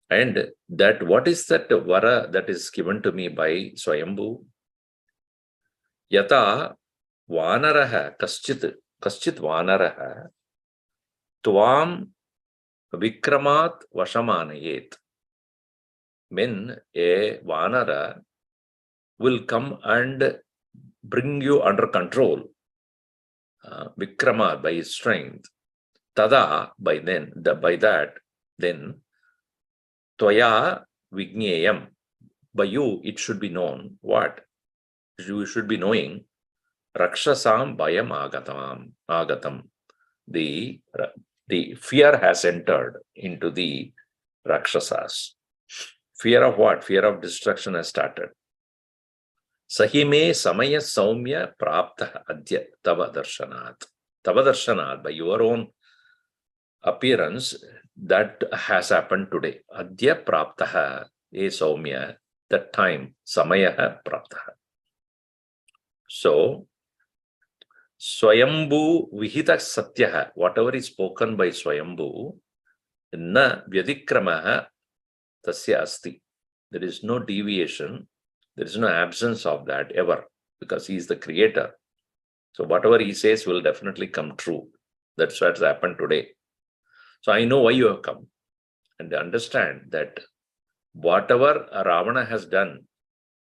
And that, what is that vara that is given to me by Swayambhu? Yata vanaraha kaschit vanaraha tvam vikramat vashamanayet. When a vanara will come and bring you under control, vikrama, by his strength, tada, by that, then tvaya vigneyam, by you it should be known. What? You should be knowing rakshasam bhayam agatam. The fear has entered into the Rakshasas. Fear of what? Fear of destruction has started. Sahime samaya saumya prapta adya tava darshanat. Tava darshanat, by your own appearance, that has happened today. Adya praptaha e saumya, that time, samayaha praptaha. So, Swayambhu vihita satyaha, whatever is spoken by Swayambhu, na vyadikramaha tasya asti. There is no deviation, there is no absence of that ever, because he is the creator. So whatever he says will definitely come true. That's what has happened today. So I know why you have come, and understand that whatever Ravana has done,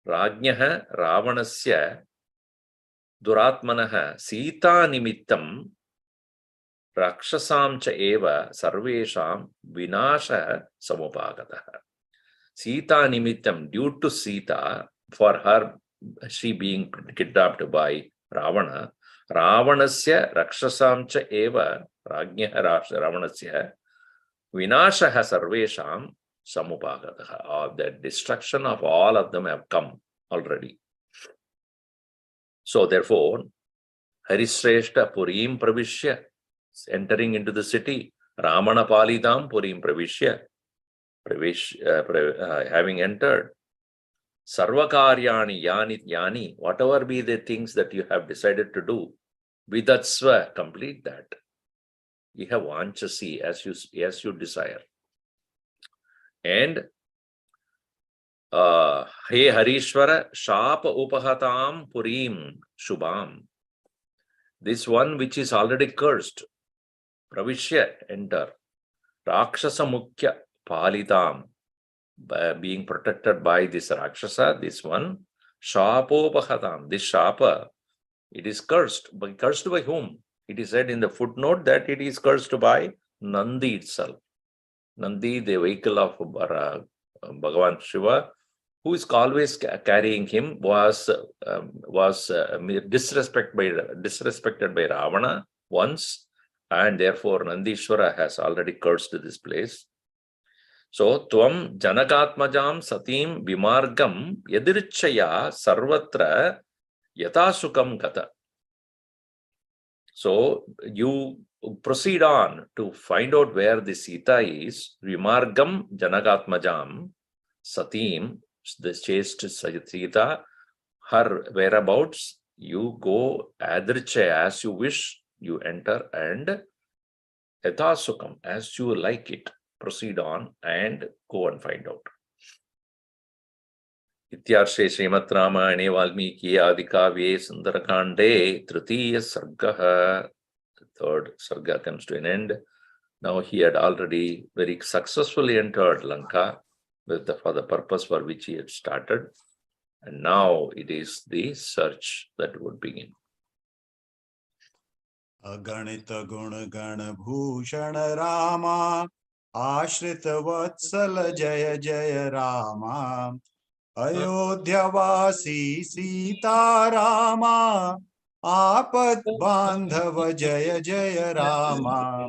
Rajnyaha Ravanasya Duratmanaha Sita Nimittam Rakshasam cha eva sarvesham vinasha samupagataha. Sita nimittam, due to Sita, for her, she being kidnapped by Ravana, Ravanasya Rakshasamcha eva Rajnya Ravanasya Vinashaha Sarvesham Samupagataha. The destruction of all of them have come already. So therefore, Harishreshta Purim Pravishya, entering into the city, Ramana Palidam Purim Pravishya, having entered, Sarvakaryani Yani, whatever be the things that you have decided to do, Vidatsva, complete that. You have Vanchasi as you desire. And He Harishwara, Shapa Upahatam Purim Shubham. This one which is already cursed, Pravishya, enter. Rakshasa Mukhya Palitam, being protected by this Rakshasa, this one, Shapopahatam, this Shapa, it is cursed. But cursed by whom? It is said in the footnote that it is cursed by Nandi itself. Nandi, the vehicle of Bhagavan Shiva, who is always carrying him, was disrespected by Ravana once, and therefore Nandishwara has already cursed this place. So, Tvam Janakatmajam Satim Vimargam Yadirchaya Sarvatra Yatasukam Gata. So, you proceed on to find out where the Sita is. Vimargam Janakatmajam Satim, the chaste Sita, her whereabouts, you go Adrichaya as you wish, you enter, and Yatasukam as you like it. Proceed on and go and find out. Ityarshe Srimad Ramayane Valmiki Adikavye Sundarakande Tritiya Sarga. The third Sarga comes to an end. Now he had already very successfully entered Lanka for the purpose for which he had started. And now it is the search that would begin. Aganita Guna Gana Bhushan Rama Ashrita Vatsala Jaya Jaya Rama Ayodhyavasi Sita Rama Apat Bandhava Jaya Jaya Rama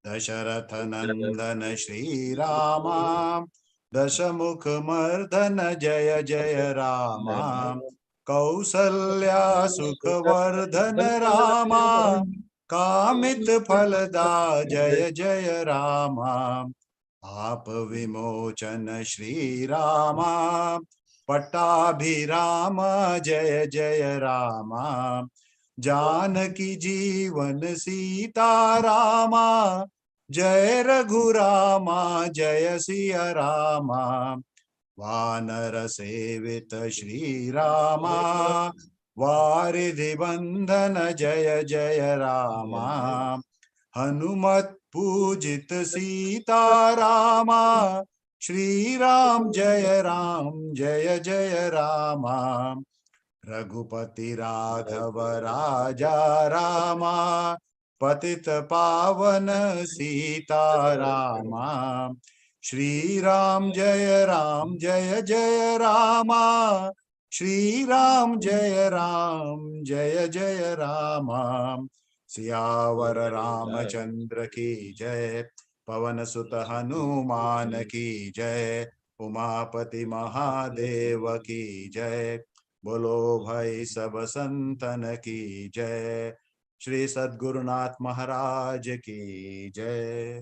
Dasharatha Nandana Shri Rama Dashamukha Mardana Jaya Jaya Rama Kausalya Sukhavardhana Rama Kamit Phalada Jaya Jaya Rama Aap Vimochan Shri Rama Pattabhirama Jaya Jaya Rama Janaki Jeevan Sita Rama Jaya Raghurama Jaya Siya Rama Vanara Sevita Shri Rama Varidhi Bandhana Jaya Jaya Rama Hanumat Pujit Sita Rama Shri Ram Jaya Ram Jaya Jaya Rama Raghupati Radhava Raja Rama Patita Pavana Sita Rama Shri Ram Jaya Jaya Rama Shri Ram Jaya Jaya Rama Siyavara Ramachandra ki jai Pavan Sutta Hanuman ki jai Umapati Mahadeva ki jai Bolo Bhai Sab Santan ki jai Shri Sadgurunath Maharaj ki jai.